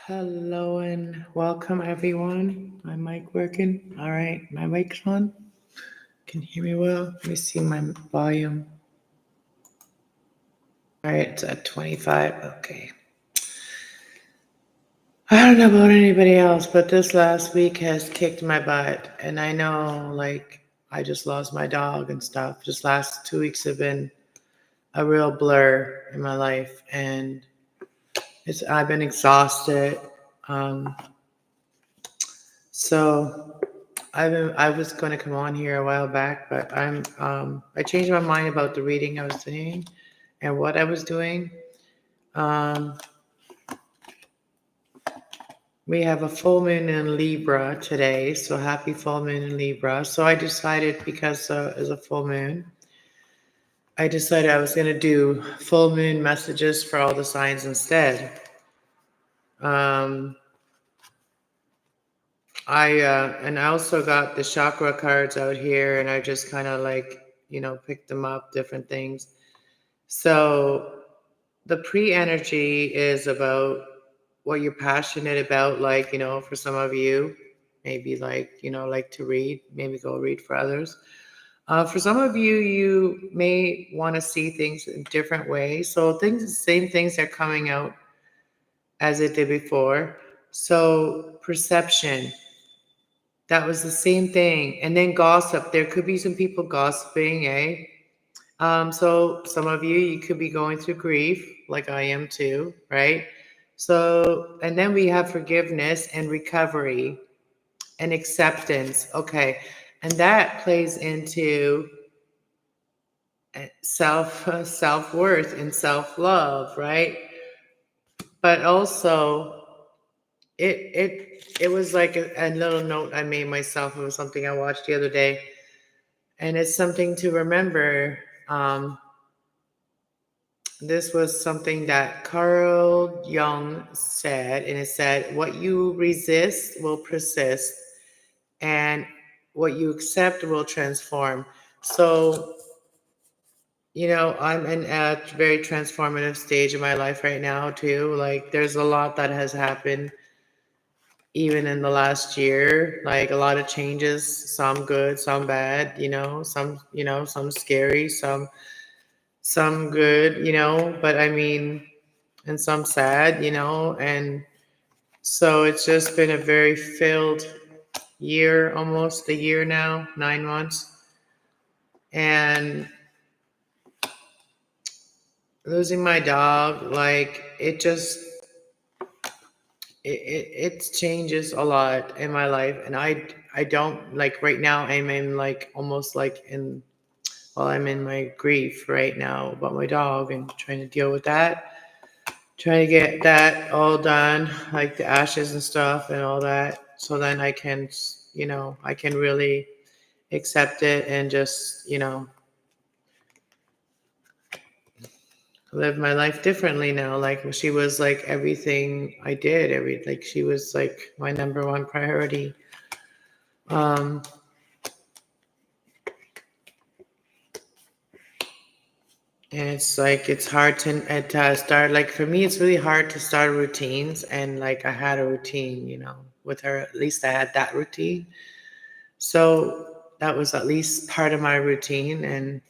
Hello and welcome everyone. My mic working? All right, my mic's on. Can you hear me well? Let me see my volume. All right, it's at 25. Okay. I don't know about anybody else, but this last week has kicked my butt. And I know, I just lost my dog and stuff. Just last 2 weeks have been a real blur in my life. And I've been exhausted. So I was going to come on here a while back, but I changed my mind about the reading I was doing and what I was doing. We have a full moon in Libra today, so happy full moon in Libra. So I decided, because it's a full moon, I decided I was going to do full moon messages for all the signs instead. I also got the chakra cards out here, and I just kind of picked them up, different things. So the pre-energy is about what you're passionate about. For some of you, maybe like to read, maybe go read for others. For some of you, you may want to see things in different ways. So same things are coming out as it did before. So perception. That was the same thing. And then gossip. There could be some people gossiping, eh? So some of you could be going through grief, like I am too, right? So, and then we have forgiveness and recovery and acceptance. Okay. And that plays into self-worth and self-love, right? But also it was like a little note I made myself. It was something I watched the other day, and it's something to remember. This was something that Carl Jung said, and it said, what you resist will persist, and what you accept will transform. So, I'm in a very transformative stage in my life right now too. Like, there's a lot that has happened even in the last year, like a lot of changes, some good, some bad, some scary, some good, but I mean, and some sad, and so it's just been a very filled year, almost a year now, 9 months. And losing my dog, it changes a lot in my life. And I don't, like, right now I'm in I'm in my grief right now about my dog and trying to deal with that, trying to get that all done, like the ashes and stuff and all that, so then I can really accept it and just live my life differently now. Like, she was like everything I did, she was like my number one priority. And it's hard to start. Like, for me, it's really hard to start routines. And like, I had a routine, with her. At least I had that routine. So that was at least part of my routine. And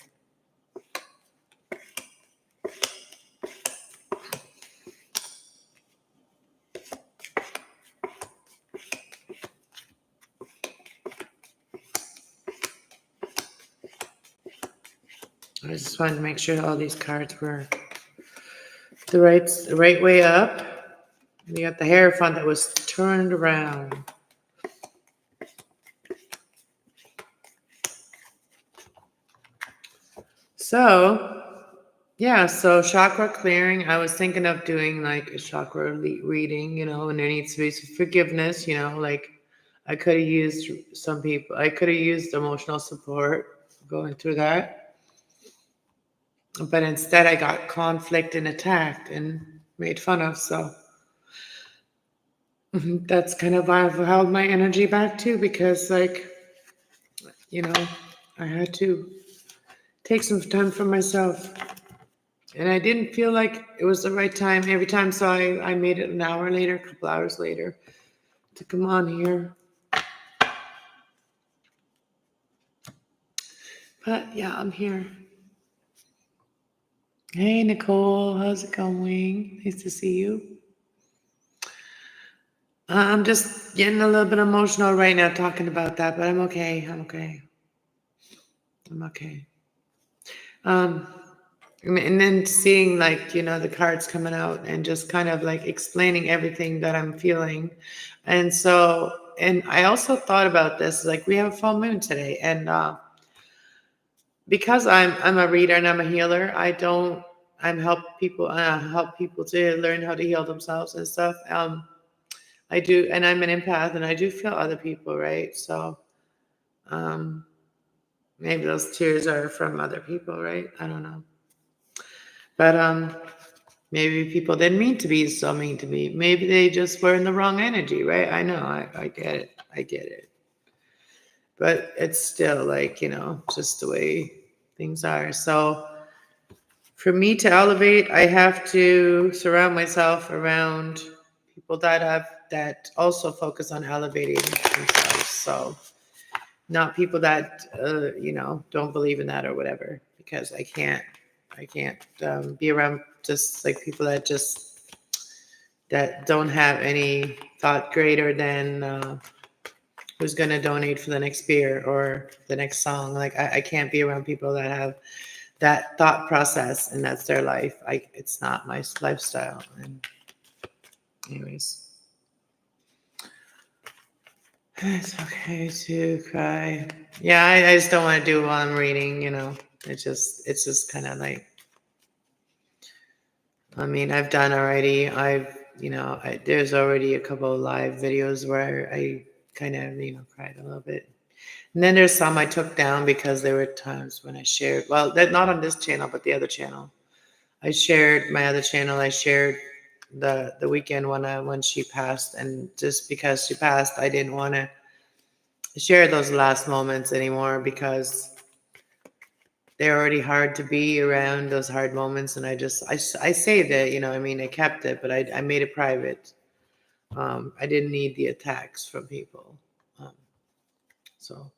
I just wanted to make sure all these cards were the right way up. And you got the Hierophant that was turned around. So, yeah, so chakra clearing. I was thinking of doing like a chakra reading, and there needs to be some forgiveness, like I could have used emotional support going through that. But instead I got conflict and attacked and made fun of. So that's kind of why I've held my energy back too, because I had to take some time for myself And I didn't feel like it was the right time every time. So I made it an hour later, a couple hours later to come on here. But yeah, I'm here. Hey, Nicole, how's it going? Nice to see you. I'm just getting a little bit emotional right now talking about that, but I'm okay. I'm okay. I'm okay. And then seeing like, the cards coming out and just kind of like explaining everything that I'm feeling. And so, and I also thought about this, like we have a full moon today, and because I'm a reader and I'm a healer, I'm help people to learn how to heal themselves and stuff. I do, and I'm an empath, and I do feel other people, right? So um, maybe those tears are from other people, right? I don't know, but maybe people didn't mean to be so mean to me. Maybe they just were in the wrong energy, right? I know, I get it, I get it, but it's still like just the way things are. So for me to elevate, I have to surround myself around people that also focus on elevating themselves. So not people that don't believe in that or whatever, because I can't be around just like people that don't have any thought greater than who's going to donate for the next beer or the next song. Like I can't be around people that have that thought process and that's their life. It's not my lifestyle. And anyways, it's okay to cry. Yeah, I just don't want to do it while I'm reading. It's just kind of like, I mean, I've done already. There's already a couple of live videos where I kind of cried a little bit. And then there's some I took down because there were times when I shared. Well, that not on this channel, but the other channel. My other channel. I shared the weekend when she passed, and just because she passed, I didn't want to share those last moments anymore because they're already hard to be around those hard moments. And I saved it. I kept it, but I made it private. I didn't need the attacks from people. So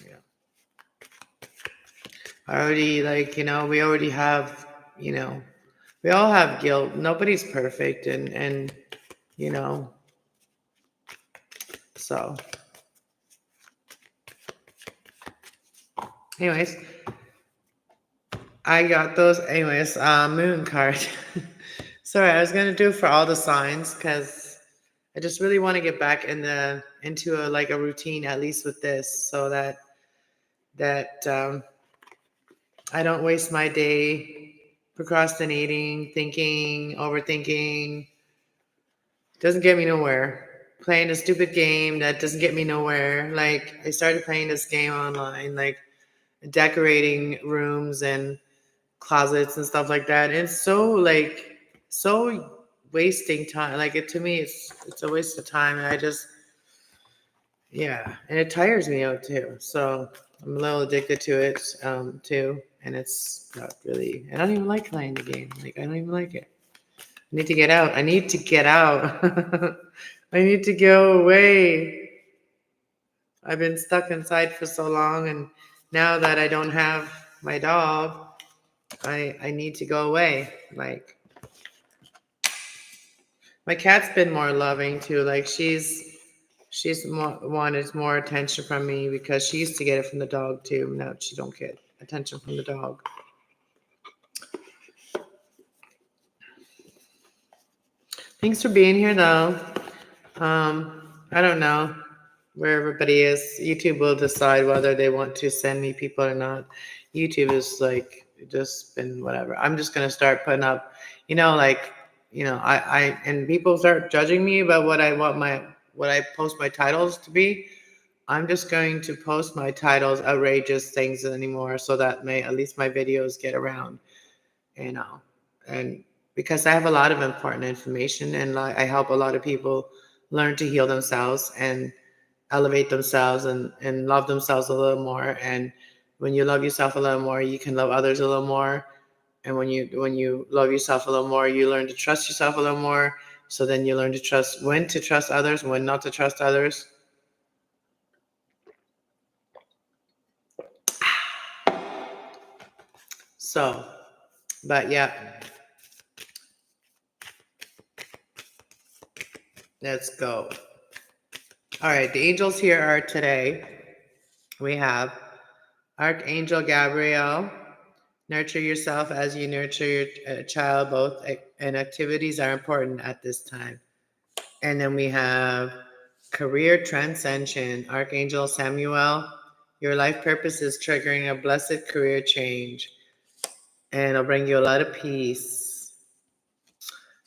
yeah. I already we already have, we all have guilt. Nobody's perfect. And, you know, so anyways, I got those. Anyways, moon card. Sorry, I was going to do for all the signs because I just really want to get back into a routine, at least with this, so that I don't waste my day procrastinating, thinking, overthinking. Doesn't get me nowhere. Playing a stupid game that doesn't get me nowhere. Like I started playing this game online, like decorating rooms and closets and stuff like that. And it's so wasting time. Like to me, it's a waste of time. And yeah, and it tires me out too. So I'm a little addicted to it too. And it's not really. I don't even like playing the game. Like I don't even like it. I need to get out. I need to get out. I need to go away. I've been stuck inside for so long, and now that I don't have my dog, I need to go away. Like my cat's been more loving too. Like she's wanted more attention from me because she used to get it from the dog too. Now she don't get attention from the dog. Thanks for being here though. I don't know where everybody is. YouTube will decide whether they want to send me people or not. YouTube is like just been whatever. I'm just gonna start putting up, I and people start judging me about what I post my titles to be. I'm just going to post my titles outrageous things anymore so that may at least my videos get around, you know. And because I have a lot of important information and I help a lot of people learn to heal themselves and elevate themselves and love themselves a little more. And when you love yourself a little more, you can love others a little more. And when you love yourself a little more, you learn to trust yourself a little more. So then you learn to trust when to trust others, when not to trust others. So, but yeah, let's go. All right, the angels here are today. We have Archangel Gabriel. Nurture yourself as you nurture your child. Both and activities are important at this time. And then we have career transcension. Archangel Samuel. Your life purpose is triggering a blessed career change, and it'll bring you a lot of peace.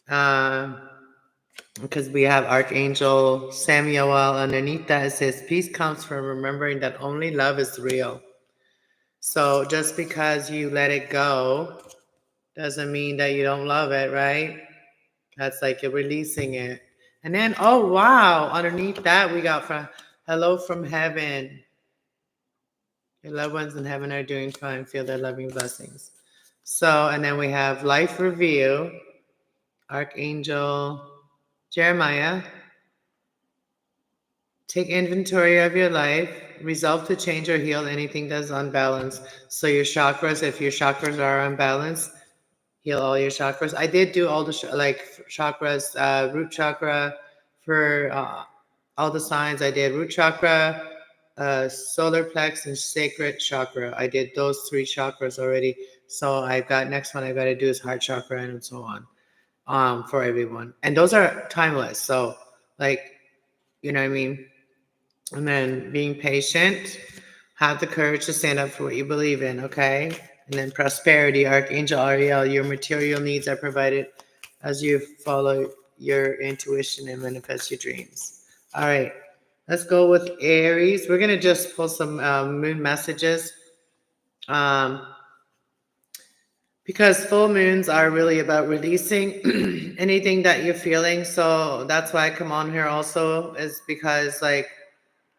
Because we have Archangel Samuel underneath that, it says peace comes from remembering that only love is real. So just because you let it go doesn't mean that you don't love it, right? That's like you're releasing it. And then, oh wow, underneath that we got from hello from heaven. Your loved ones in heaven are doing fine. Feel their loving blessings. So, and then we have life review. Archangel Jeremiah. Take inventory of your life. Resolve to change or heal anything that's unbalanced. So your chakras, if your chakras are unbalanced, heal all your chakras. I did do all the chakras, root chakra for all the signs. I did root chakra, solar plex, and sacred chakra. I did those 3 chakras already. So I've got next one I got to do is heart chakra and so on for everyone. And those are timeless. So like, you know what I mean? And then being patient, have the courage to stand up for what you believe in, okay? And then prosperity, Archangel Ariel, your material needs are provided as you follow your intuition and manifest your dreams. All right, let's go with Aries. We're going to just pull some moon messages because full moons are really about releasing anything that you're feeling. So that's why I come on here also, is because like,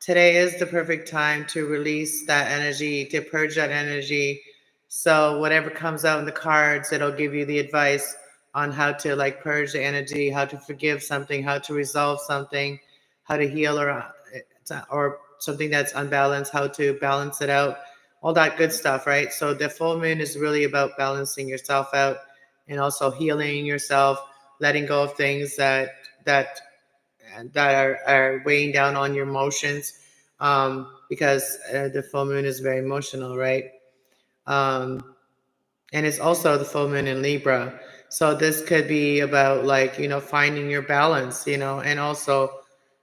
today is the perfect time to release that energy, to purge that energy. So whatever comes out in the cards, it'll give you the advice on how to like purge the energy, how to forgive something, how to resolve something, how to heal or something that's unbalanced, how to balance it out, all that good stuff, right? So the full moon is really about balancing yourself out and also healing yourself, letting go of things that are weighing down on your emotions, because the full moon is very emotional, right? And it's also the full moon in Libra. So this could be about like, finding your balance, and also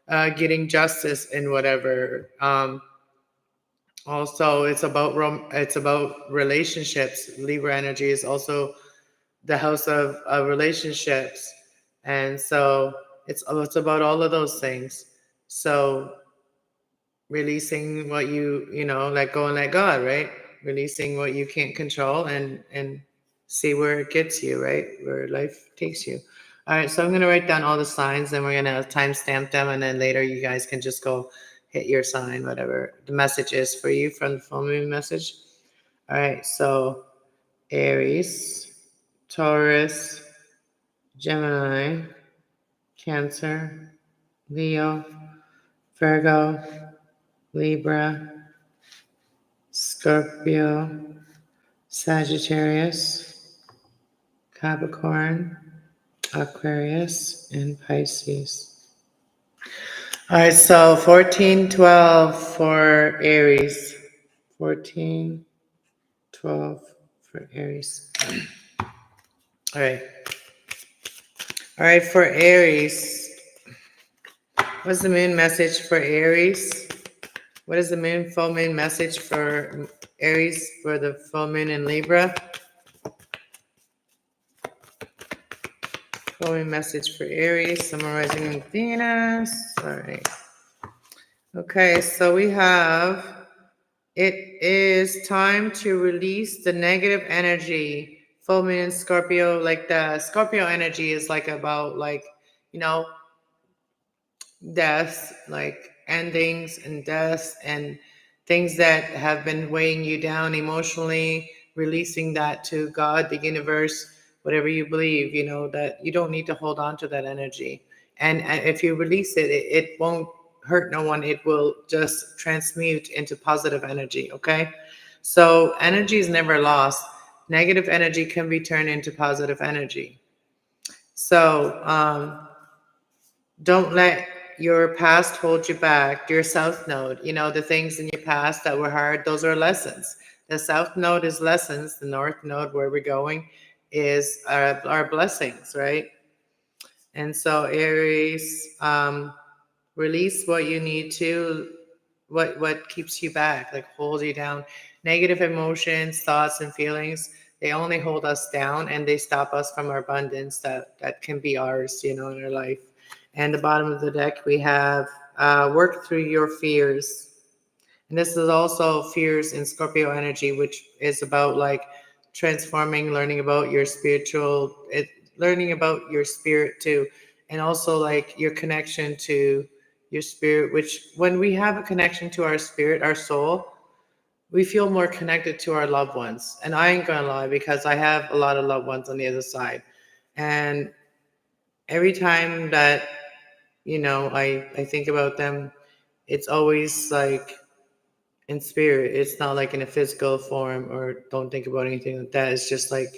getting justice in whatever. Also, it's about relationships. Libra energy is also the house of relationships, and so it's about all of those things. So releasing what let go and let God, right? Releasing what you can't control and see where it gets you, right? Where life takes you. All right, so I'm gonna write down all the signs, and we're gonna timestamp them, and then later you guys can just go hit your sign, whatever the message is for you from the full moon message. All right, so Aries, Taurus, Gemini, Cancer, Leo, Virgo, Libra, Scorpio, Sagittarius, Capricorn, Aquarius, and Pisces. All right, so 1412 for Aries. 1412 for Aries. All right. All right, for Aries. What's the moon message for Aries? What is the full moon message for Aries for the full moon in Libra? Full moon message for Aries, summarizing in Venus. All right. Okay, so we have, it is time to release the negative energy. Full moon in Scorpio, like the Scorpio energy is like about deaths, like endings and deaths and things that have been weighing you down emotionally, releasing that to God, the universe, whatever you believe, that you don't need to hold on to that energy. And if you release it, it won't hurt no one. It will just transmute into positive energy. Okay. So energy is never lost. Negative energy can be turned into positive energy. So don't let your past hold you back. Your south node, the things in your past that were hard, those are lessons. The south node is lessons. The north node, where we're going, is our blessings, right? And so Aries, release what you need to, what keeps you back, like hold you down. Negative emotions, thoughts, and feelings, they only hold us down, and they stop us from our abundance that can be ours, in our life. And the bottom of the deck, we have work through your fears. And this is also fears in Scorpio energy, which is about like transforming, learning about your learning about your spirit too. And also like your connection to your spirit, which when we have a connection to our spirit, our soul, we feel more connected to our loved ones. And I ain't gonna lie, because I have a lot of loved ones on the other side. And every time that, I think about them, it's always like in spirit. It's not like in a physical form, or don't think about anything like that. It's just like,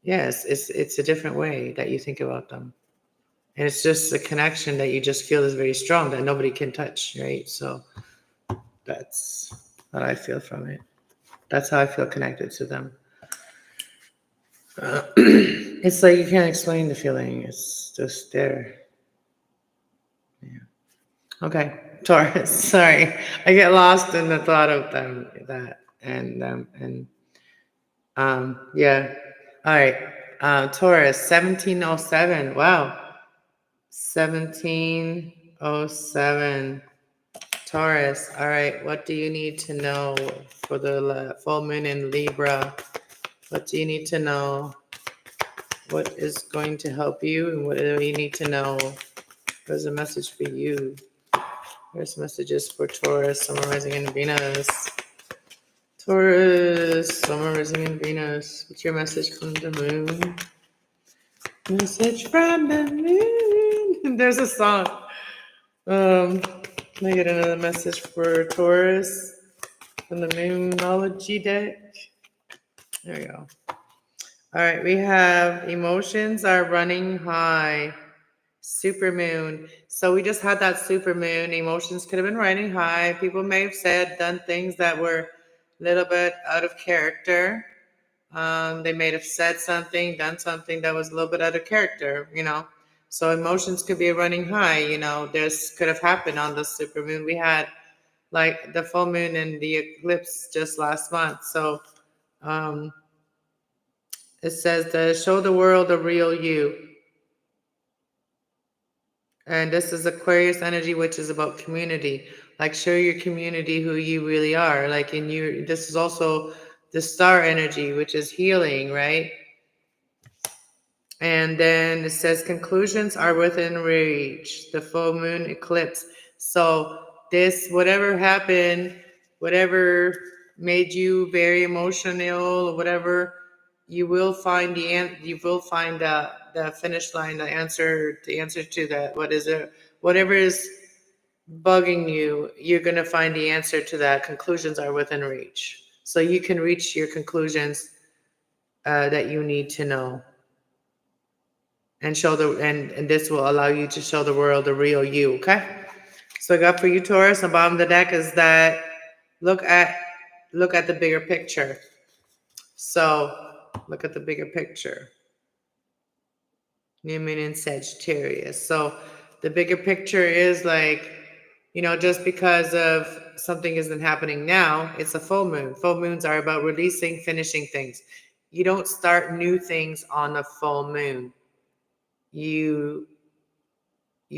yes, it's a different way that you think about them. And it's just a connection that you just feel is very strong that nobody can touch, right? So that's what I feel from it. That's how I feel connected to them. It's like you can't explain the feeling. It's just there. Yeah. Okay, Taurus. Sorry, I get lost in the thought of them, yeah. All right, Taurus, 1707. Wow, 1707. Taurus. All right, what do you need to know for the full moon in Libra? What do you need to know? What is going to help you, and what do you need to know? There's a message for you. There's messages for Taurus, Sun, Rising, and Venus. Taurus, Sun, Rising, and Venus. What's your message from the moon? Message from the moon. There's a song. Can I get another message for Taurus from the Moonology deck? There we go. All right, we have emotions are running high. Super moon. So we just had that super moon. Emotions could have been running high. People may have said, done things that were a little bit out of character. They may have said something, done something that was a little bit out of character, So emotions could be running high, This could have happened on the super moon. We had like the full moon and the eclipse just last month. So it says to show the world the real you. And this is Aquarius energy, which is about community. Like show your community who you really are. Like this is also the star energy, which is healing, right? And then it says conclusions are within reach. The full moon eclipse. So this, whatever happened, whatever made you very emotional, or whatever, you will find the finish line, the answer to that. What is it? Whatever is bugging you, you're gonna find the answer to that. Conclusions are within reach. So you can reach your conclusions that you need to know. And and this will allow you to show the world the real you. Okay. So I got for you, Taurus, on the bottom of the deck is that look at the bigger picture. So look at the bigger picture. New moon in Sagittarius. So the bigger picture is like, just because of something isn't happening now, it's a full moon. Full moons are about releasing, finishing things. You don't start new things on a full moon. You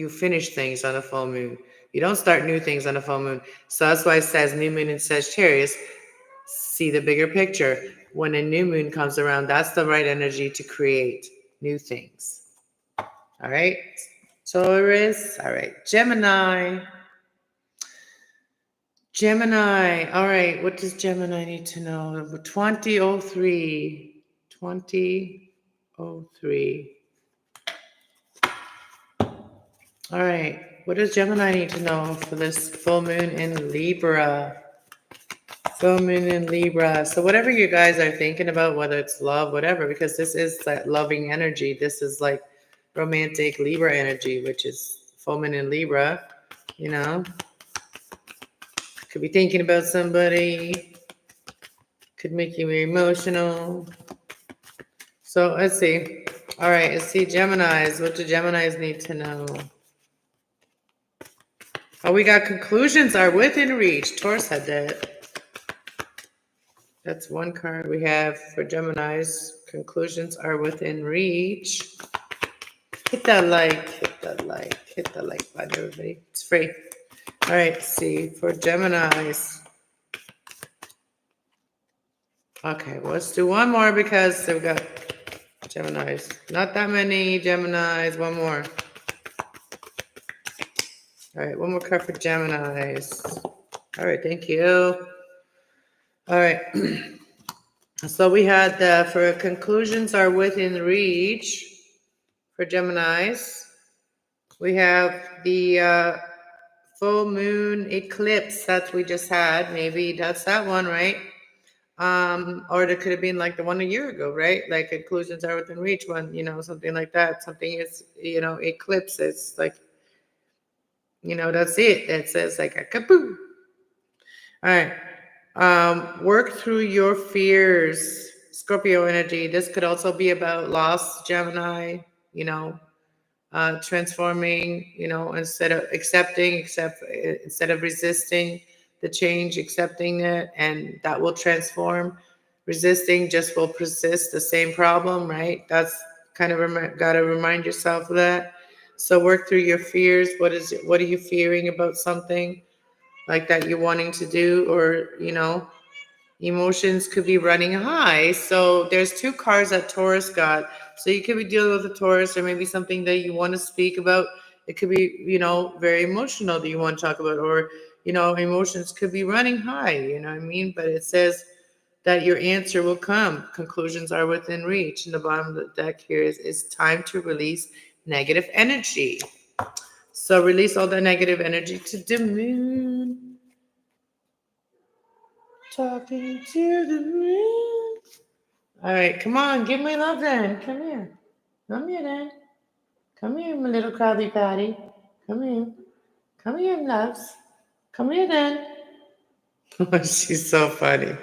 finish things on a full moon. You don't start new things on a full moon. So that's why it says new moon in Sagittarius. See the bigger picture. When a new moon comes around, that's the right energy to create new things. All right, Taurus. All right, Gemini. Gemini. All right. What does Gemini need to know? 2003. 2003. All right. What does Gemini need to know for this full moon in Libra? Full moon in Libra. So whatever you guys are thinking about, whether it's love, whatever, because this is that loving energy. This is like romantic Libra energy, which is full moon in Libra. You know, could be thinking about somebody. Could make you emotional. So let's see. All right, let's see Geminis. What do Geminis need to know? Oh, we got conclusions are within reach. Taurus had that. That's one card we have for Geminis. Conclusions are within reach. Hit that like, hit that like, hit that like button, everybody. It's free. All right, see, for Geminis. Okay, well, let's do one more because we've got Geminis. Not that many Geminis. One more. All right, one more card for Geminis. All right, thank you. All right. So we had for conclusions are within reach for Geminis. We have the full moon eclipse that we just had. Maybe that's that one, right? Or it could have been like the one a year ago, right? Like conclusions are within reach one, something like that. Something is, eclipse. It's like, that's it. It says like a kapoo. All right. Work through your fears, Scorpio energy. This could also be about loss, Gemini, transforming, instead of instead of resisting the change, accepting it, and that will transform. Resisting just will persist the same problem, right? That's kind of got to remind yourself of that. So work through your fears. What are you fearing about something like that you're wanting to do, or emotions could be running high. So there's two cards that Taurus got. So you could be dealing with a Taurus, or maybe something that you want to speak about. It could be, very emotional that you want to talk about, or, emotions could be running high, you know what I mean? But it says that your answer will come. Conclusions are within reach. And the bottom of the deck here is time to release negative energy. So release all the negative energy to the moon. Talking to the moon. All right, come on, give me love then. Come here. Come here then. Come here, my little Krabby Patty. Come here. Come here, loves. Come here then. She's so funny.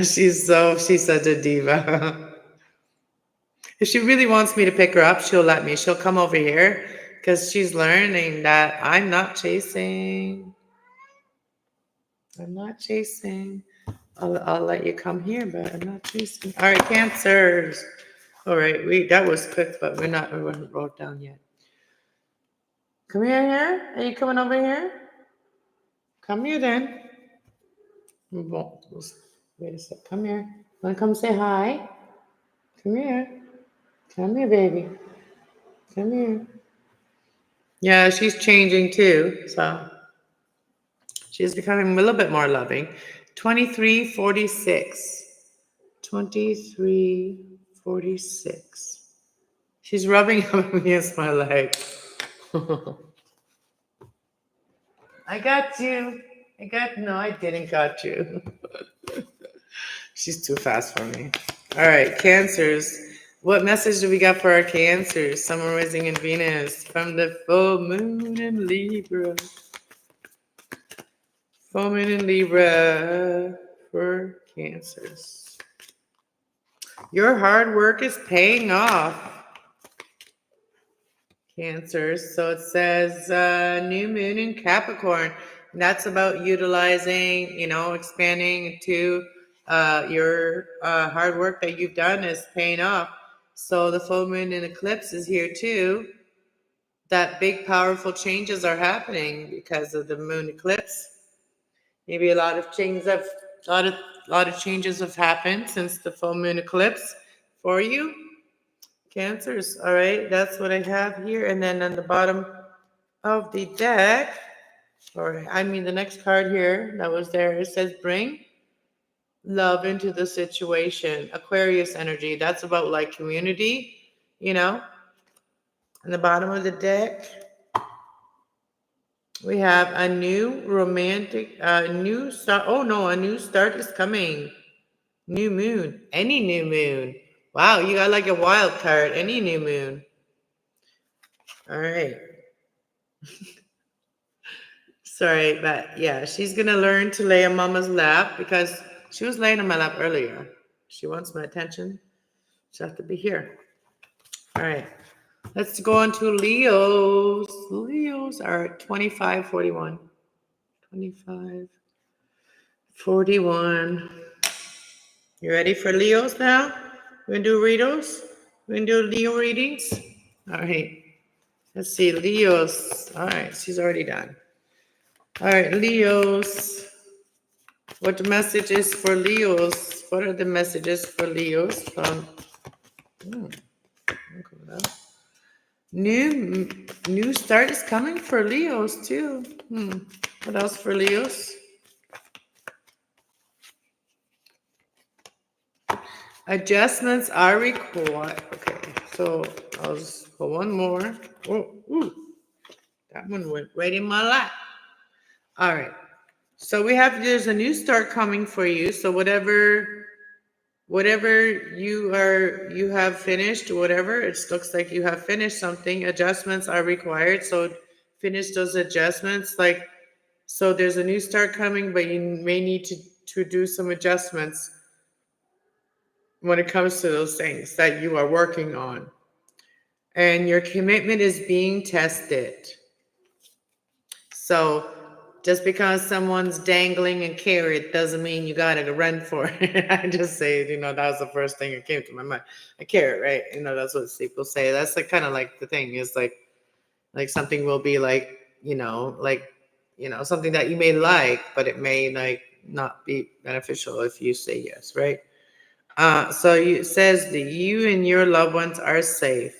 She's such a diva. If she really wants me to pick her up, she'll let me. She'll come over here because she's learning that I'm not chasing. I'm not chasing. I'll let you come here, but I'm not chasing. All right, Cancers. All right, that was quick, but we haven't wrote down yet. Come here. Are you coming over here? Come here then. Wait a sec. Come here. Want to come say hi? Come here. Come here, baby. Come here. Yeah, she's changing too, so she's becoming a little bit more loving. 2346. 2346. She's rubbing up against my leg. I got you. No, I didn't got you. She's too fast for me. All right, Cancers. What message do we got for our Cancers? Sun, rising, in Venus from the full moon in Libra. Full moon in Libra for Cancers. Your hard work is paying off, Cancers. So it says new moon in Capricorn. And that's about utilizing, expanding to your hard work that you've done is paying off. So the full moon in eclipse is here too. That big, powerful changes are happening because of the moon eclipse. Maybe a lot of changes have happened since the full moon eclipse for you, Cancers. All right, that's what I have here. And then on the bottom of the deck, Or, I mean, the next card here that was there, it says bring love into the situation. Aquarius energy. That's about like community, you know. In the bottom of the deck, we have a new romantic, new start. Oh no, a new start is coming. New moon. Any new moon. Wow, you got like a wild card. Any new moon. All right. Sorry, but yeah, she's going to learn to lay on mama's lap because she was laying on my lap earlier. She wants my attention. She'll have to be here. All right. Let's go on to Leos. Leos are 2541. 2541. You ready for Leos now? We're going to do readers? We're going to do Leo readings? All right. Let's see. Leos. All right. She's already done. All right. Leos. What the message is for Leos? What are the messages for Leos from... New start is coming for Leos too. What else for Leos? Adjustments are required. Okay, so I'll just go one more. Oh, ooh, that one went right in my lap. All right. So there's a new start coming for you. So whatever you have finished, whatever, it looks like you have finished something. Adjustments are required. So finish those adjustments. So there's a new start coming, but you may need to do some adjustments when it comes to those things that you are working on. And your commitment is being tested. So just because someone's dangling a carrot doesn't mean you got to run for it. I just say, that was the first thing that came to my mind. A carrot, right? That's what people say. That's kind of like the thing is like something will be something that you may like, but it may not be beneficial if you say yes, right? So it says that you and your loved ones are safe.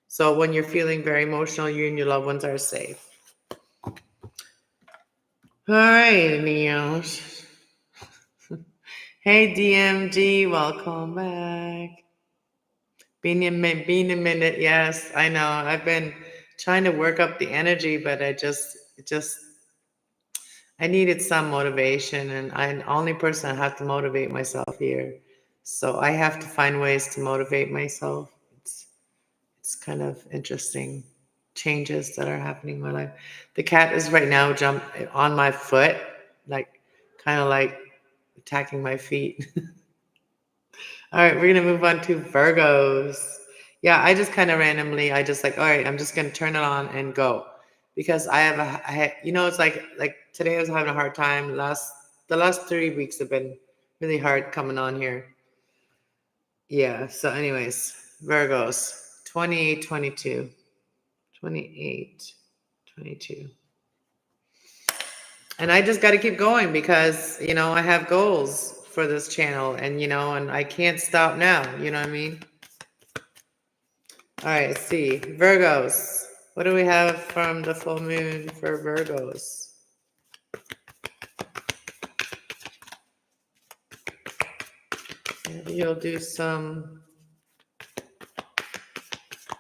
So when you're feeling very emotional, you and your loved ones are safe. All right, Leos. Hey, DMG, welcome back. Been a minute. Yes, I know. I've been trying to work up the energy, but I needed some motivation, and I'm the only person I have to motivate myself here. So I have to find ways to motivate myself. It's kind of interesting changes that are happening in my life. The cat is right now jump on my foot, kind of attacking my feet. All right, we're gonna move on to Virgos. Yeah, I just kind of randomly, all right, I'm just gonna turn it on and go because it's like today I was having a hard time. The last 3 weeks have been really hard coming on here. Yeah. So, anyways, Virgos, 28, 22, 28, 22. And I just got to keep going because, I have goals for this channel and, and I can't stop now. You know what I mean? All right, let's see. Virgos. What do we have from the full moon for Virgos? Maybe you'll do some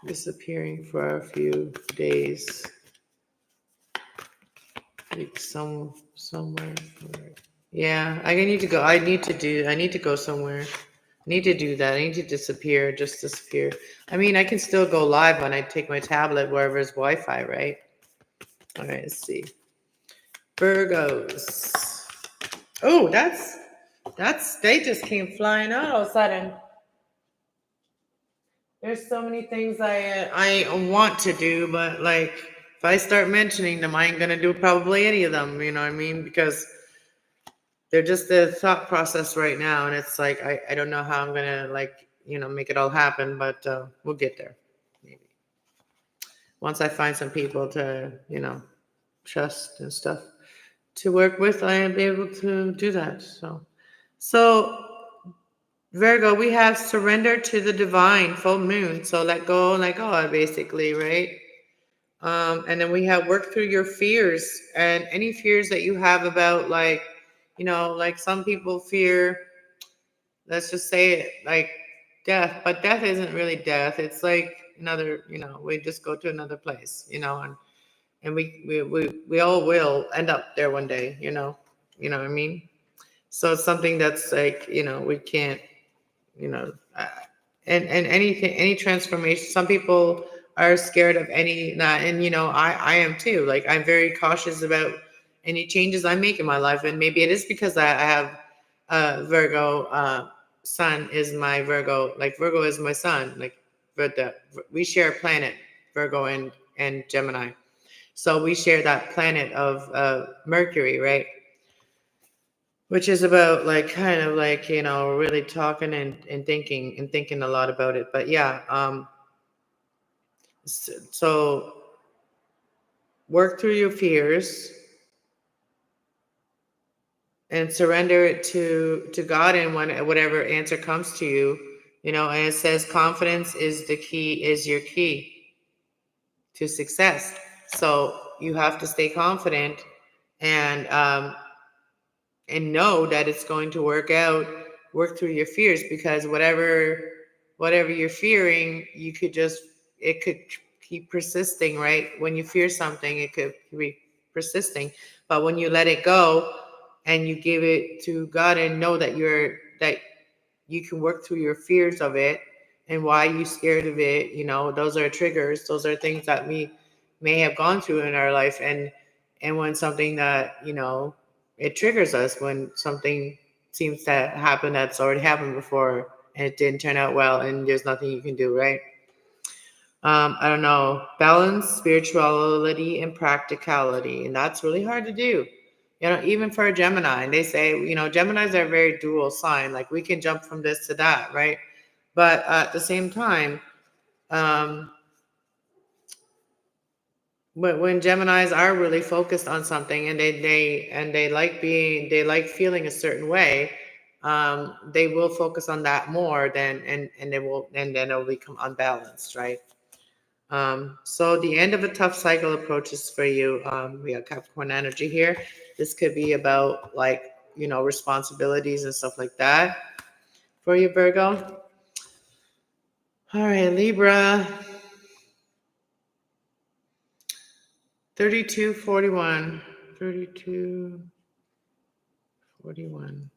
disappearing for a few days. Like somewhere. Yeah, I need to go. I need to go somewhere. I need to do that. I need to disappear. I mean, I can still go live when I take my tablet wherever is Wi-Fi, right? All right, let's see. Virgos. Oh, they just came flying out all of a sudden. There's so many things I want to do, but if I start mentioning them, I ain't gonna do probably any of them. You know what I mean? Because they're just the thought process right now, and it's I don't know how I'm gonna make it all happen, but we'll get there. Maybe once I find some people to trust and stuff to work with, I'll be able to do that. So Virgo, we have surrender to the divine, full moon. So let go, let God, basically, right? And then we have work through your fears and any fears that you have about, like, like some people fear, let's just say it, like death, but death isn't really death. It's like another, we just go to another place, and we all will end up there one day, what I mean? So it's something that's like, we can't, you know, uh, and anything, any transformation. Some people are scared of any, not, and I am too. Like, I'm very cautious about any changes I make in my life, and maybe it is because I have Virgo. Sun is my Virgo. Like, Virgo is my sun. Like, but we share a planet, Virgo and Gemini. So we share that planet of Mercury, right? Which is about, like, kind of like, really talking and thinking a lot about it. But yeah, so work through your fears and surrender it to God, and whatever answer comes to you, and it says confidence is your key to success. So you have to stay confident and know that it's going to work out. Work through your fears, because whatever you're fearing, it could keep persisting, right? When you fear something, it could be persisting. But when you let it go and you give it to God and know that you can work through your fears of it and why you scared of it, those are triggers. Those are things that we may have gone through in our life. And when something that, it triggers us, when something seems to happen that's already happened before and it didn't turn out well, and there's nothing you can do, right? I don't know, balance spirituality and practicality. And that's really hard to do, even for a Gemini. And they say, Geminis are a very dual sign. Like, we can jump from this to that, right? But at the same time, when Geminis are really focused on something, and they like feeling a certain way, they will focus on that more than, and then it'll become unbalanced, right? So the end of a tough cycle approaches for you. We have Capricorn energy here. This could be about, like, responsibilities and stuff like that for you, Virgo. All right, Libra. 3241. 3241.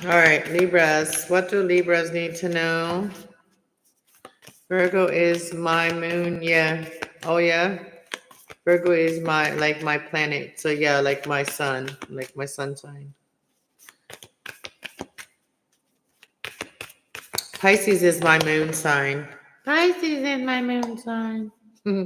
All right, Libras. What do Libras need to know? Virgo is my moon. Yeah. Oh, yeah. Virgo is my planet. So yeah, like my sun sign. Pisces is my moon sign. Pisces is my moon sign. All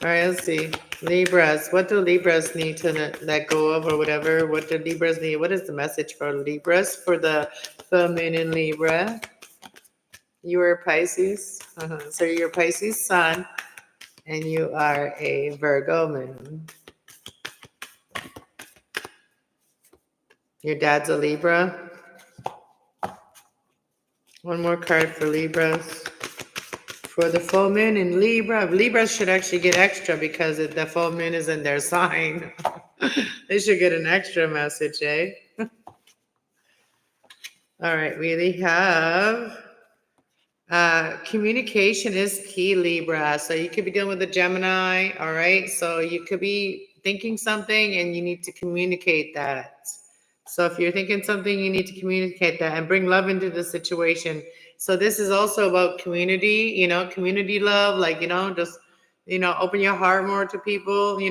right, let's see. Libras. What do Libras need to let go of, or whatever? What do Libras need? What is the message for Libras for the full moon in Libra? You are Pisces. So you're Pisces sun, and you are a Virgo moon. Your dad's a Libra. One more card for Libras. For the full moon in Libra. Libras should actually get extra because the full moon is in their sign. They should get an extra message, eh? All right, we have communication is key, Libra. So you could be dealing with a Gemini, all right? So you could be thinking something and you need to communicate that. So if you're thinking something, you need to communicate that and bring love into the situation. So this is also about community, community love, like, just, open your heart more to people, be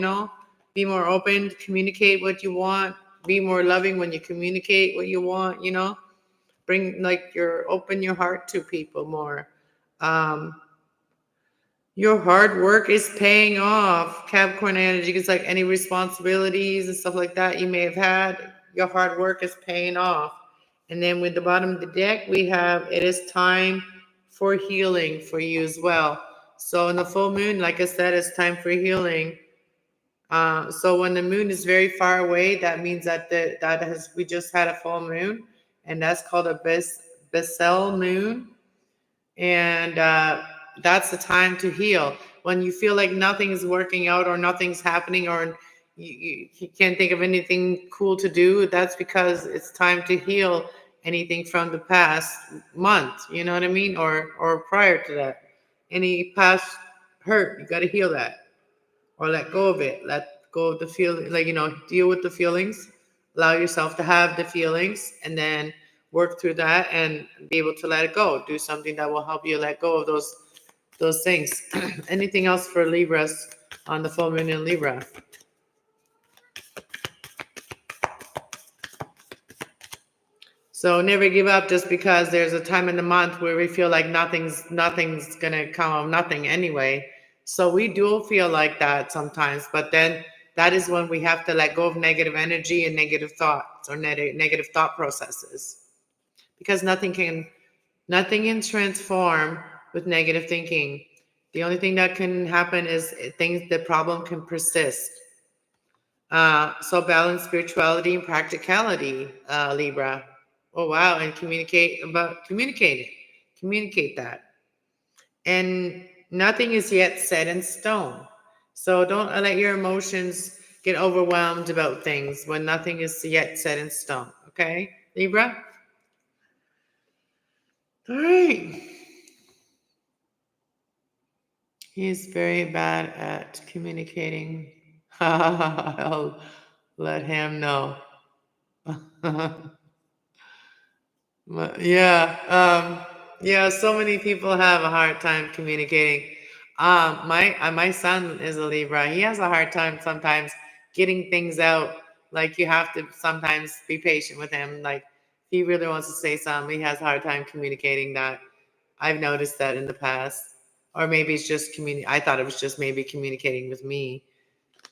more open, communicate what you want, be more loving when you communicate what you want, bring, like, open your heart to people more. Your hard work is paying off. Capricorn energy, it's like any responsibilities and stuff like that you may have had, your hard work is paying off. And then with the bottom of the deck, we have, it is time for healing for you as well. So in the full moon, like I said, it's time for healing. So when the moon is very far away, that means that we just had a full moon, and that's called Becel moon. And that's the time to heal. When you feel like nothing is working out or nothing's happening or you can't think of anything cool to do, that's because it's time to heal anything from the past month. You know what I mean? Or prior to that. Any past hurt, you got to heal that or let go of it. Let go of the feeling, like, deal with the feelings. Allow yourself to have the feelings and then work through that and be able to let it go. Do something that will help you let go of those things. Anything else for Libras on the full moon in Libra? So never give up just because there's a time in the month where we feel like nothing's gonna come of nothing anyway. So we do feel like that sometimes, but then that is when we have to let go of negative energy and negative thoughts or negative thought processes. Because nothing can transform with negative thinking. The only thing that can happen is the problem can persist. So balance spirituality and practicality, Libra. Oh, wow. And communicate that. And nothing is yet set in stone. So don't let your emotions get overwhelmed about things when nothing is yet set in stone. Okay, Libra? All right. He's very bad at communicating. I'll let him know. Yeah, so many people have a hard time communicating. My son is a Libra. He has a hard time sometimes getting things out. Like you have to sometimes be patient with him. Like if he really wants to say something, he has a hard time communicating that. I've noticed that in the past. Or maybe it's just I thought it was just maybe communicating with me,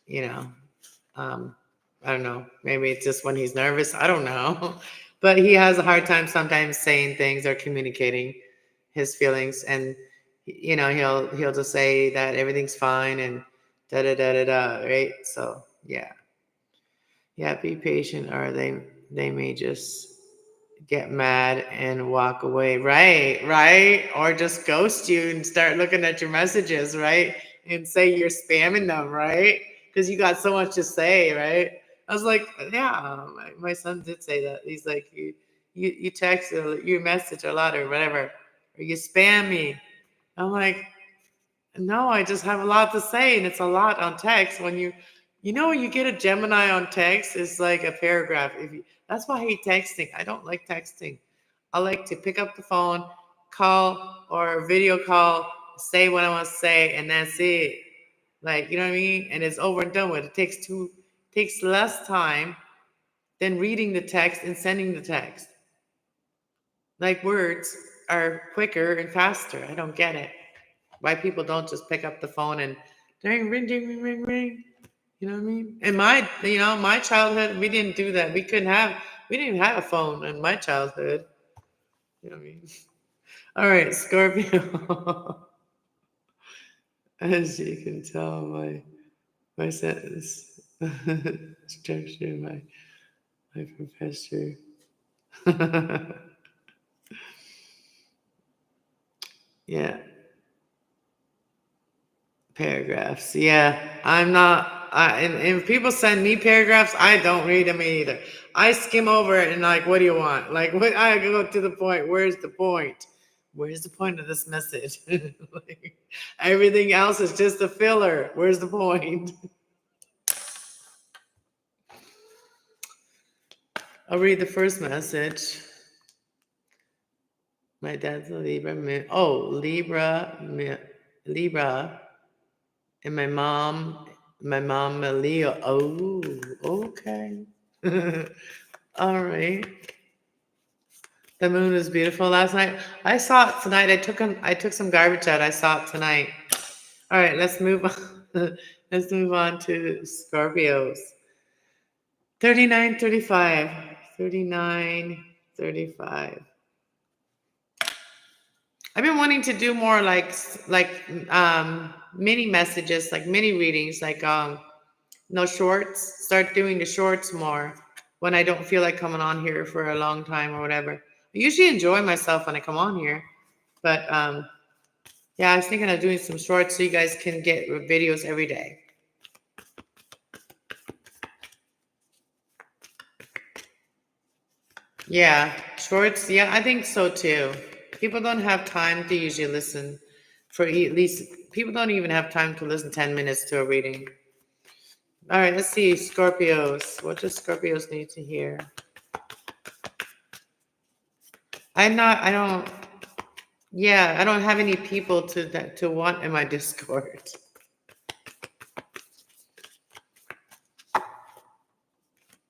you know. Um, I don't know. Maybe it's just when he's nervous. I don't know. But he has a hard time sometimes saying things or communicating his feelings. And he'll just say that everything's fine and da da da da da, right? So yeah. Yeah, be patient or they may just get mad and walk away. Right. Or just ghost you and start looking at your messages, right? And say you're spamming them, right? Because you got so much to say, right? I was like, yeah, my son did say that. He's like, you text you message a lot or whatever, or you spam me. I'm like, no, I just have a lot to say, and it's a lot on text. When when you get a Gemini on text, it's like a paragraph. That's why I hate texting. I don't like texting. I like to pick up the phone, call or video call, say what I want to say, and that's it. Like, you know what I mean? And it's over and done with. It takes less time than reading the text and sending the text. Like words are quicker and faster. I don't get it. Why people don't just pick up the phone and ring, ring, ring, ring, ring, ring. You know what I mean? In my childhood, we didn't do that. We didn't have a phone in my childhood. You know what I mean? All right, Scorpio. As you can tell, my sentence structure, my professor. Yeah. Paragraphs. Yeah. I'm not and if people send me paragraphs, I don't read them either. I skim over it and like, what do you want? Like what I go to the point. Where's the point? Where's the point of this message? Like, everything else is just a filler. Where's the point? I'll read the first message. My dad's a Libra. Oh, Libra. And my mom a Leo. Oh, okay. All right. The moon was beautiful last night. I saw it tonight. I took some garbage out. I saw it tonight. All right, let's move on. Let's move on to Scorpios. 3935. 3935. I've been wanting to do more like mini messages, like mini readings, like no shorts. Start doing the shorts more when I don't feel like coming on here for a long time or whatever. usually enjoy myself when I come on here. But yeah, I was thinking of doing some shorts so you guys can get videos every day. Yeah, shorts. Yeah, I think so too. People don't have time to usually listen for at least, people don't even have time to listen 10 minutes to a reading. All right, let's see. Scorpios. What does Scorpios need to hear? I don't, yeah, I don't have any people to want in my Discord.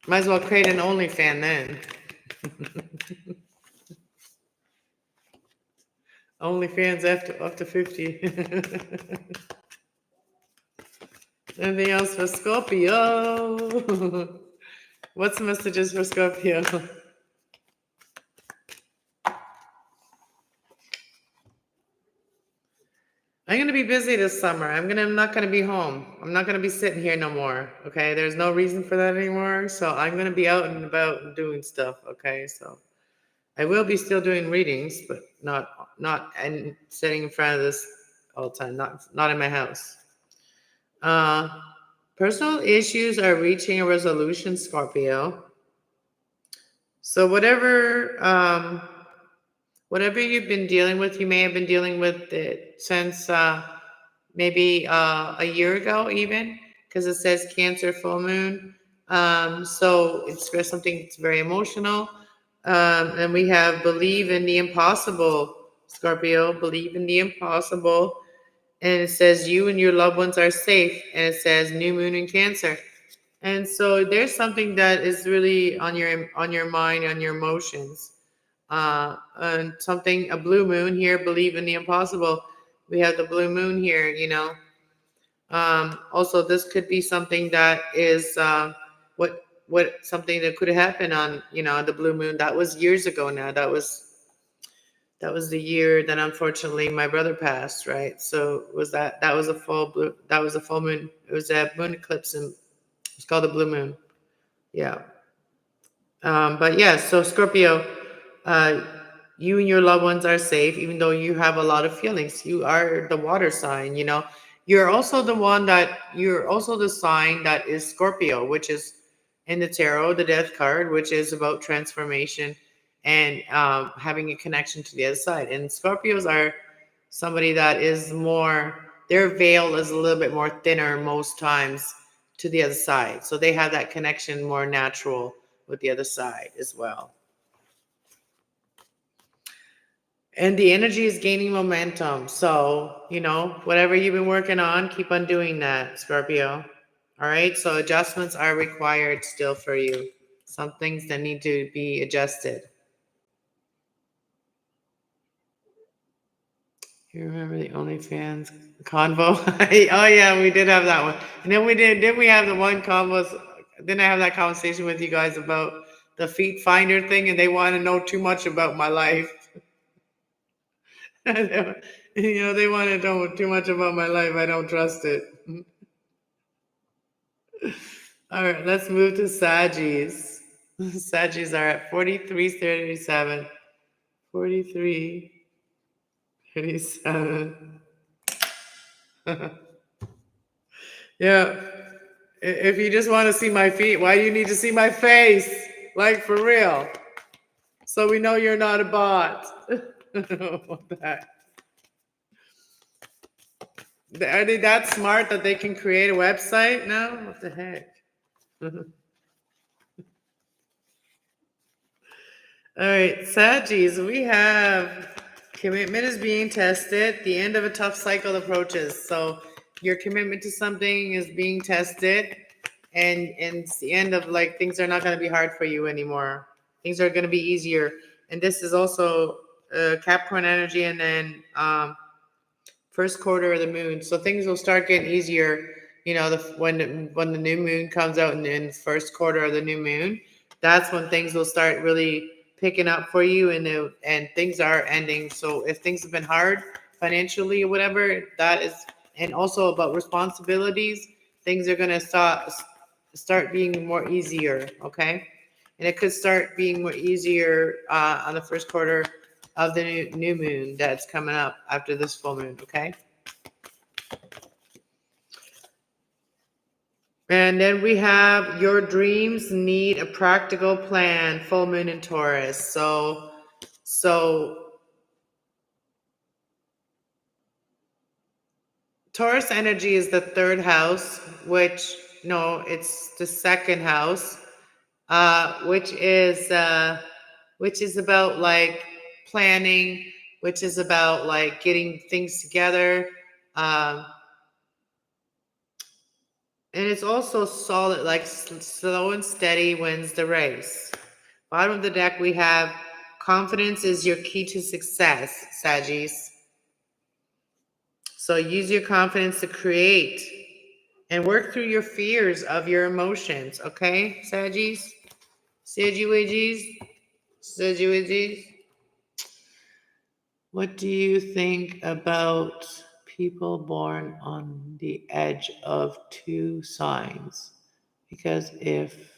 Might as well create an OnlyFan then. OnlyFans after 50. Anything else for Scorpio? What's the messages for Scorpio? I'm gonna be busy this summer. I'm not gonna be home. I'm not gonna be sitting here no more. Okay, there's no reason for that anymore. So I'm gonna be out and about and doing stuff. Okay, so I will be still doing readings, but not and sitting in front of this all the time. Not in my house. Uh, Personal issues are reaching a resolution, Scorpio. So whatever you've been dealing with, you may have been dealing with it since maybe a year ago, even, because it says Cancer full moon. So it's for something that's very emotional. And we have believe in the impossible, Scorpio, believe in the impossible. And it says you and your loved ones are safe. And it says new moon in Cancer. And so there's something that is really on your mind, on your emotions. And something, a blue moon here, believe in the impossible. We have the blue moon here, Also, this could be something that is what something that could happen on, the blue moon. That was years ago now. That was the year that unfortunately my brother passed, right? So that was a full moon. It was a moon eclipse, and it's called the blue moon. Yeah. But yeah, so Scorpio, uh, you and your loved ones are safe, even though you have a lot of feelings. You are the water sign, You're also you're also the sign that is Scorpio, which is in the tarot, the death card, which is about transformation and having a connection to the other side. And Scorpios are somebody that is their veil is a little bit more thinner most times to the other side. So they have that connection more natural with the other side as well. And the energy is gaining momentum. So, whatever you've been working on, keep on doing that, Scorpio. All right. So adjustments are required still for you. Some things that need to be adjusted. You remember the OnlyFans convo? Oh yeah, we did have that one. And then didn't we have the one convo? Didn't I have that conversation with you guys about the feet finder thing, and they want to know too much about my life? They want to know too much about my life. I don't trust it. All right, let's move to Saggies. Saggies are at 43:37. 43:37. Yeah. If you just want to see my feet, why do you need to see my face? Like, for real. So we know you're not a bot. What the heck? Are they that smart that they can create a website now? What the heck? All right, Saggies, we have commitment is being tested. The end of a tough cycle approaches. So your commitment to something is being tested, and it's the end of, like, things are not going to be hard for you anymore. Things are going to be easier. And this is also Capricorn energy, and then first quarter of the moon. So things will start getting easier. When the new moon comes out in the first quarter of the new moon, that's when things will start really picking up for you, and things are ending. So if things have been hard financially or whatever, that is, and also about responsibilities, things are going to start being more easier. Okay. And it could start being more easier on the first quarter of the new moon that's coming up after this full moon, okay? And then we have your dreams need a practical plan, full moon in Taurus. So Taurus energy is the third house, which, no, it's the second house, which is about like planning, which is about like getting things together. And it's also solid, like slow and steady wins the race. Bottom of the deck, we have confidence is your key to success, Saggies. So use your confidence to create and work through your fears of your emotions, okay, Saggies? Saggy-wiggies? Saggy-wiggies? What do you think about people born on the edge of two signs? Because if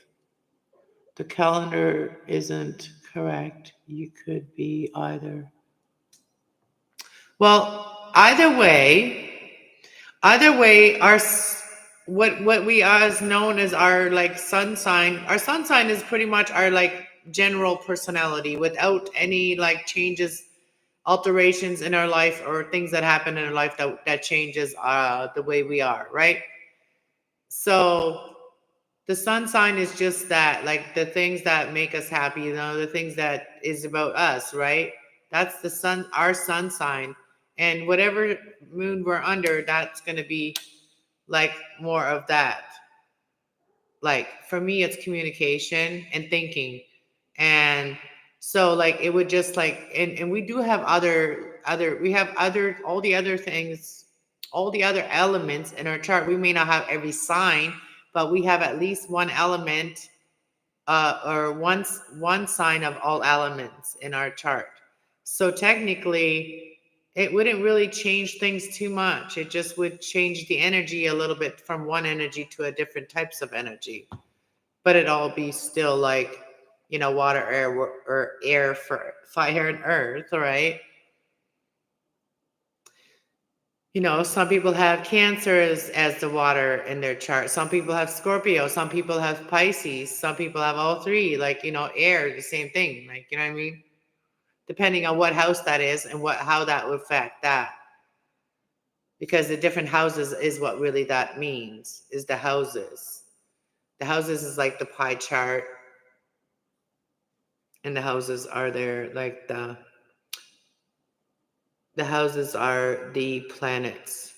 the calendar isn't correct, you could be either. Well, either way, our what we as known as our like sun sign, our sun sign is pretty much our like general personality without any like changes, alterations in our life or things that happen in our life that changes the way we are, right? So the sun sign is just that, like the things that make us happy, you know, the things that is about us, right? That's the sun, our sun sign. And whatever moon we're under, that's going to be like more of that. Like for me, it's communication and thinking. And so like it would just like, and we do have we have all the other things, all the other elements in our chart. We may not have every sign, but we have at least one element or one sign of all elements in our chart. So technically, it wouldn't really change things too much. It just would change the energy a little bit from one energy to a different types of energy. But it all be still like, you know, water, air, or air, for fire, and earth, right? You know, some people have Cancer as the water in their chart. Some people have Scorpio. Some people have Pisces. Some people have all three. Like, you know, air, the same thing. Like, you know what I mean? Depending on what house that is and how that would affect that. Because the different houses is what really that means, is the houses. The houses is like the pie chart. And the houses are there, like the houses are the planets.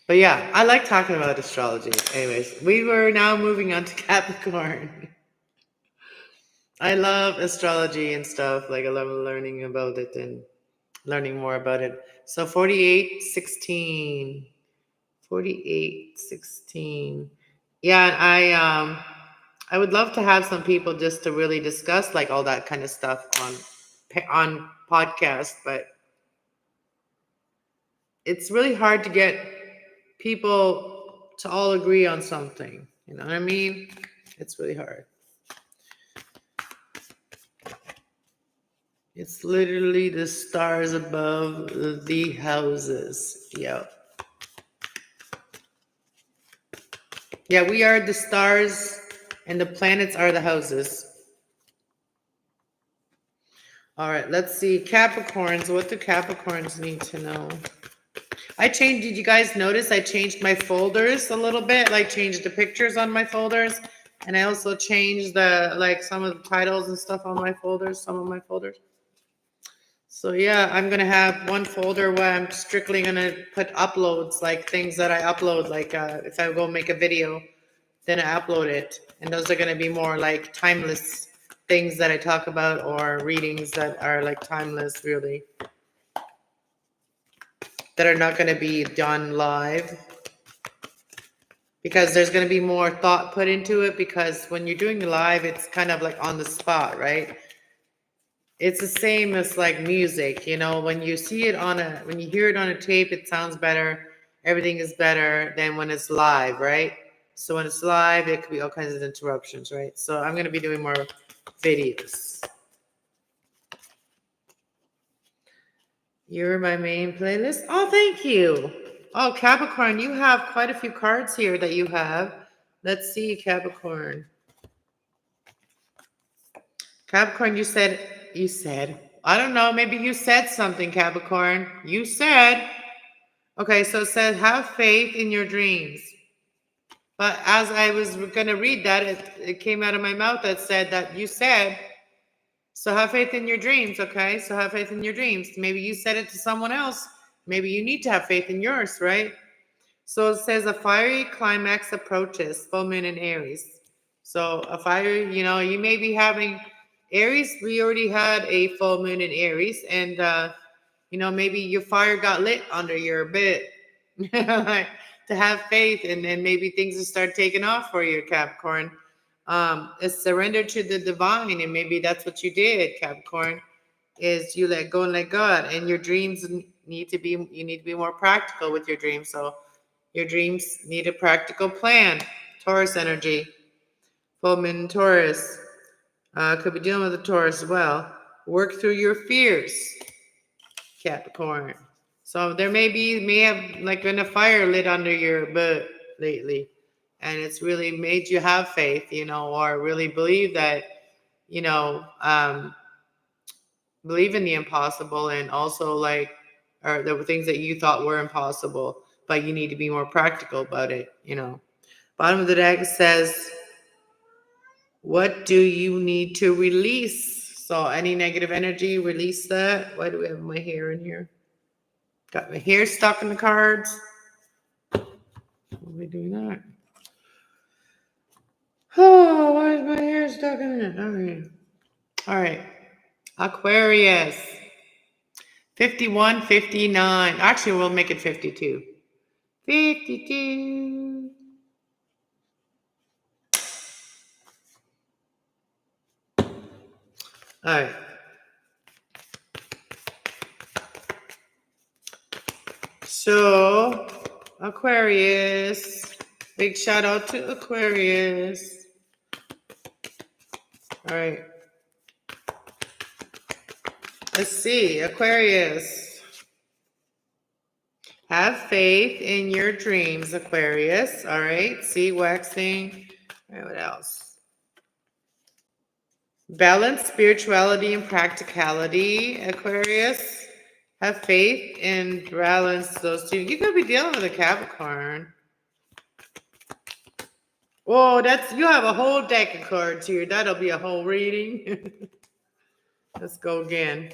But yeah, I like talking about astrology. Anyways, we were now moving on to Capricorn. I love astrology and stuff. Like I love learning about it and learning more about it. So 4816. 4816. Yeah, and I would love to have some people just to really discuss like all that kind of stuff on podcast, but it's really hard to get people to all agree on something. You know what I mean? It's really hard. It's literally the stars above the houses. Yep. Yeah, we are the stars and the planets are the houses. All right, let's see. Capricorns. What do Capricorns need to know? Did you guys notice I changed my folders a little bit? Like changed the pictures on my folders. And I also changed some of the titles and stuff on my folders, some of my folders. So yeah, I'm going to have one folder where I'm strictly going to put uploads, like things that I upload. Like if I go make a video, then I upload it. And those are going to be more like timeless things that I talk about, or readings that are like timeless, really. That are not going to be done live. Because there's going to be more thought put into it, because when you're doing live, it's kind of like on the spot, right? It's the same as like music, you know, when you when you hear it on a tape, it sounds better. Everything is better than when it's live, right? So when it's live, it could be all kinds of interruptions, right? So I'm going to be doing more videos. You're my main playlist. Oh, thank you. Oh, Capricorn, you have quite a few cards here that you have. Let's see, Capricorn. Capricorn, you said, I don't know, maybe you said something, Capricorn. You said, okay, so it says, have faith in your dreams. But as I was going to read that, it came out of my mouth that said that you said, so have faith in your dreams, okay? So have faith in your dreams. Maybe you said it to someone else. Maybe you need to have faith in yours, right? So it says a fiery climax approaches, full moon in Aries. So a fiery, you may be having Aries. We already had a full moon in Aries, and maybe your fire got lit under your bed. To have faith, and then maybe things will start taking off for you, Capricorn. It's surrender to the divine, and maybe that's what you did, Capricorn. Is you let go and let God, and your dreams you need to be more practical with your dreams. So your dreams need a practical plan. Taurus energy, full moon in Taurus. Could be dealing with a Taurus as well. Work through your fears, Capricorn. So there may have like been a fire lit under your butt lately, and it's really made you have faith, or really believe that, believe in the impossible, and also or the things that you thought were impossible, but you need to be more practical about it, Bottom of the deck says, what do you need to release? So any negative energy, release that. Why do we have my hair in here? Got my hair stuck in the cards. Why are we doing that? Oh, why is my hair stuck in it? Okay. All right. Aquarius. 51, 59. Actually, we'll make it 52. 52. All right. So, Aquarius. Big shout out to Aquarius. All right. Let's see. Aquarius. Have faith in your dreams, Aquarius. All right. See, waxing. All right, what else? Balance spirituality and practicality, Aquarius. Have faith and balance those two. You're going to be dealing with a Capricorn. Whoa, you have a whole deck of cards here. That'll be a whole reading. Let's go again.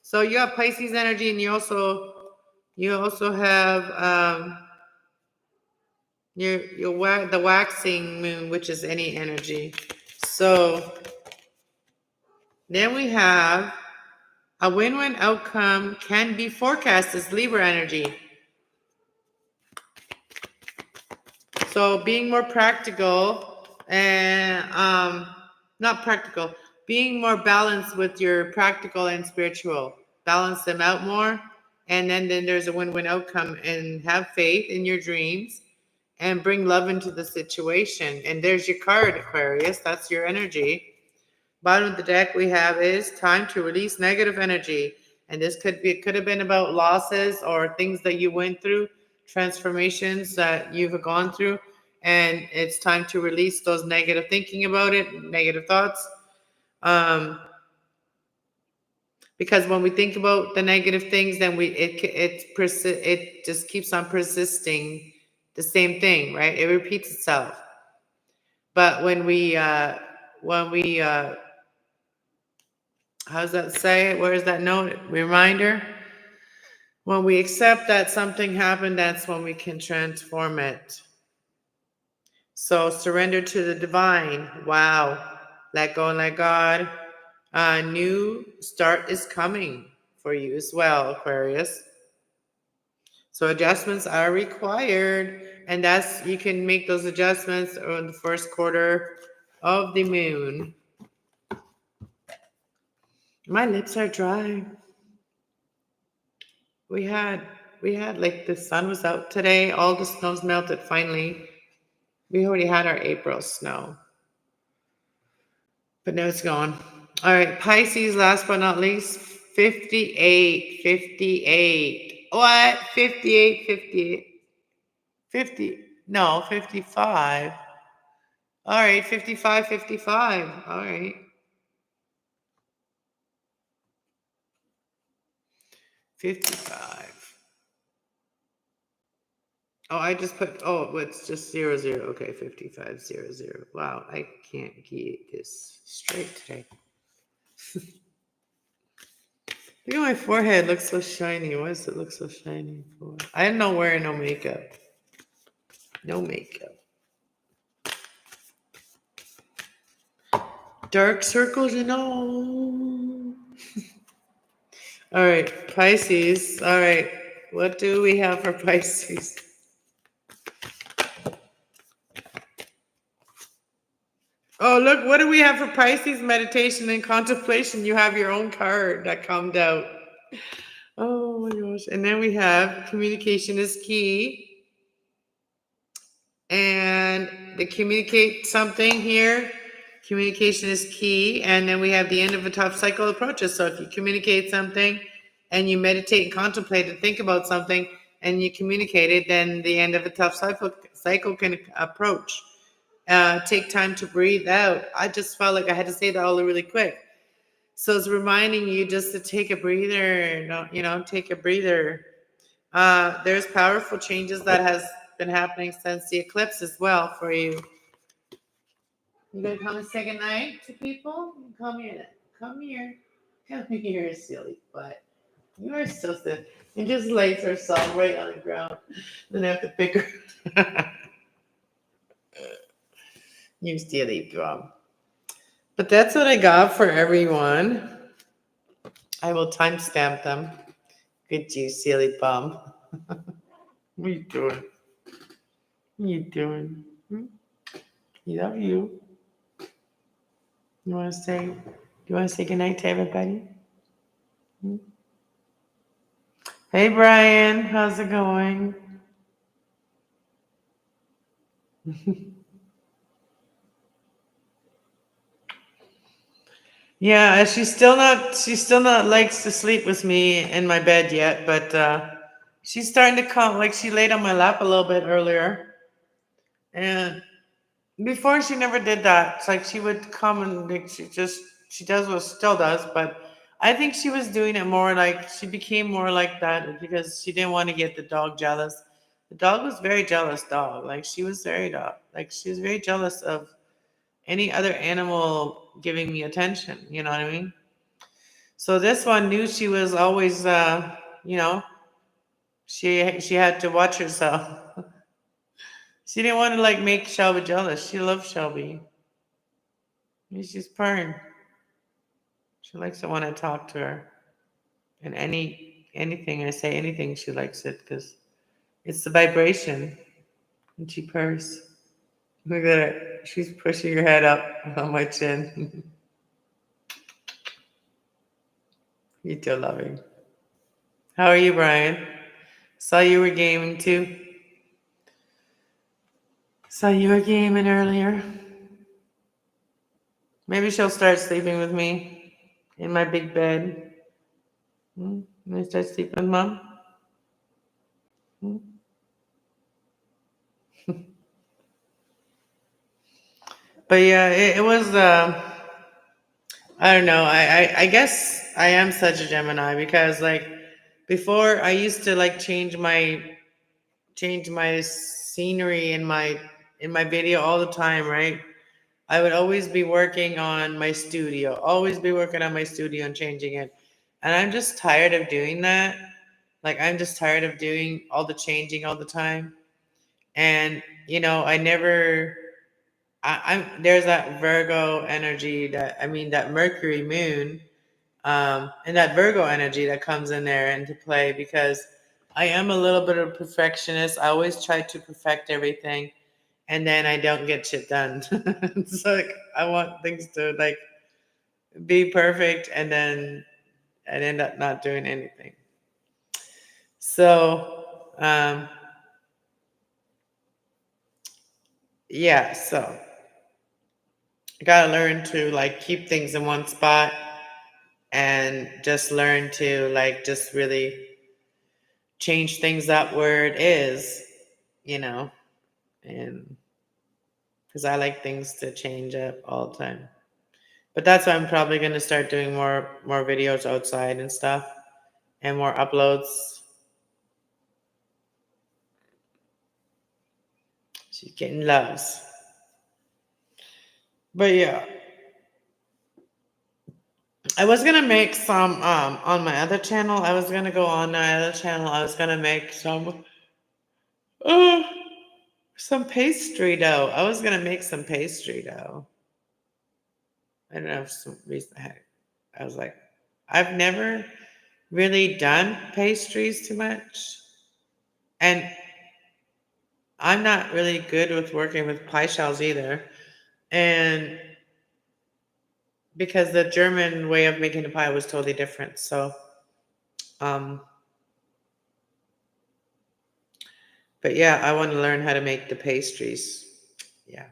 So you have Pisces energy, and you also have the waxing moon, which is any energy. So then we have a win-win outcome can be forecast as Libra energy. So being more practical and not practical, being more balanced with your practical and spiritual. Balance them out more. And then there's a win-win outcome, and have faith in your dreams and bring love into the situation. And there's your card, Aquarius. That's your energy. Bottom of the deck we have is time to release negative energy. And this could have been about losses or things that you went through, transformations that you've gone through. And it's time to release those negative thinking about it, negative thoughts. Because when we think about the negative things, then it just keeps on persisting, the same thing, right? It repeats itself. But when we how does that say? Where is that note? Reminder. When we accept that something happened, that's when we can transform it. So surrender to the divine. Wow. Let go and let God. A new start is coming for you as well, Aquarius. So adjustments are required, and you can make those adjustments on the first quarter of the moon. My lips are dry. We had like the sun was out today. All the snow's melted finally. We already had our April snow, but now it's gone. All right, Pisces, last but not least, 58, 58. What? 58, 58, 50, no, 55. All right, 55, 55. All right. 55. Oh, I just put, oh, it's just 00. Okay, 55, 00. Wow, I can't get this straight today. Look at my forehead, looks so shiny. Why does it look so shiny for? I'm not wearing no makeup. No makeup. Dark circles and all. All right, Pisces. All right, what do we have for Pisces? Oh, look, what do we have for Pisces? Meditation and contemplation. You have your own card that comes out. Oh my gosh. And then we have communication is key. And they communicate something here. Communication is key. And then we have the end of a tough cycle approaches. So if you communicate something and you meditate and contemplate and think about something and you communicate it, then the end of a tough cycle can approach. Take time to breathe out. I just felt like I had to say that all really quick. So it's reminding you just to take a breather, take a breather. There's powerful changes that has been happening since the eclipse as well for you. You gonna come and say goodnight to people? Come here then. Come here. Come here, silly butt. You are so silly. And just lays herself right on the ground. Then I have to pick her. You silly bum. But that's what I got for everyone. I will timestamp them. Good you, silly bum. What are you doing? What are you doing? Love you. You want to say goodnight to everybody? Hey Brian, how's it going? Yeah, she's still not likes to sleep with me in my bed yet, but she's starting to come. Like she laid on my lap a little bit earlier, and before she never did that. It's like she would come and like she does what still does, but I think she was doing it more like she became more like that because she didn't want to get the dog jealous. The dog was very jealous dog. Like she was very jealous of any other animal giving me attention. You know what I mean? So this one knew she was always you know, she had to watch herself. She didn't want to like make Shelby jealous. She loves Shelby. She's purring. She likes it when I talk to her. And anything I say, anything, she likes it because it's the vibration. And she purrs. Look at her. She's pushing her head up on my chin. You're too loving. How are you, Brian? Saw you were gaming too. Saw you were gaming earlier. Maybe she'll start sleeping with me in my big bed. May I start sleeping with mom? But yeah, it was. I don't know. I guess I am such a Gemini because like before I used to like change my scenery in my video all the time, right? I would always be working on my studio, always be working on my studio and changing it. And I'm just tired of doing that. Like I'm just tired of doing all the changing all the time. And I never I'm there's that Virgo energy that Mercury moon, and that Virgo energy that comes in there into play because I am a little bit of a perfectionist. I always try to perfect everything and then I don't get shit done. It's like I want things to like be perfect and then I end up not doing anything. So yeah, so I gotta learn to like keep things in one spot and just learn to like just really change things up where it is, you know, and because I like things to change up all the time. But that's why I'm probably gonna start doing more videos outside and stuff and more uploads. She's getting loves. But yeah. I was gonna make some on my other channel. I was gonna go on my other channel. I was gonna make uh, some pastry dough. I was gonna make some pastry dough. I don't know for some reason I was like, I've never really done pastries too much. And I'm not really good with working with pie shells either. And because the German way of making the pie was totally different. So, um, but yeah, I want to learn how to make the pastries. Yeah.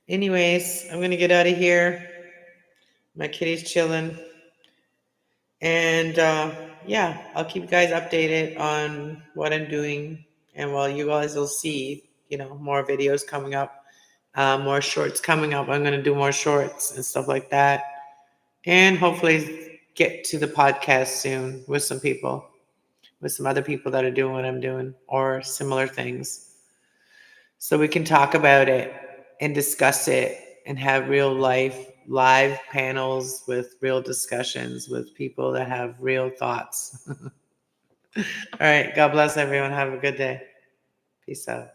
Anyways, I'm going to get out of here. My kitty's chilling. And yeah, I'll keep you guys updated on what I'm doing. And while you guys will see, more videos coming up, more shorts coming up. I'm going to do more shorts and stuff like that. And hopefully get to the podcast soon with some people, with some other people that are doing what I'm doing or similar things. So we can talk about it and discuss it and have real life live panels with real discussions with people that have real thoughts. All right. God bless everyone. Have a good day. Peace out.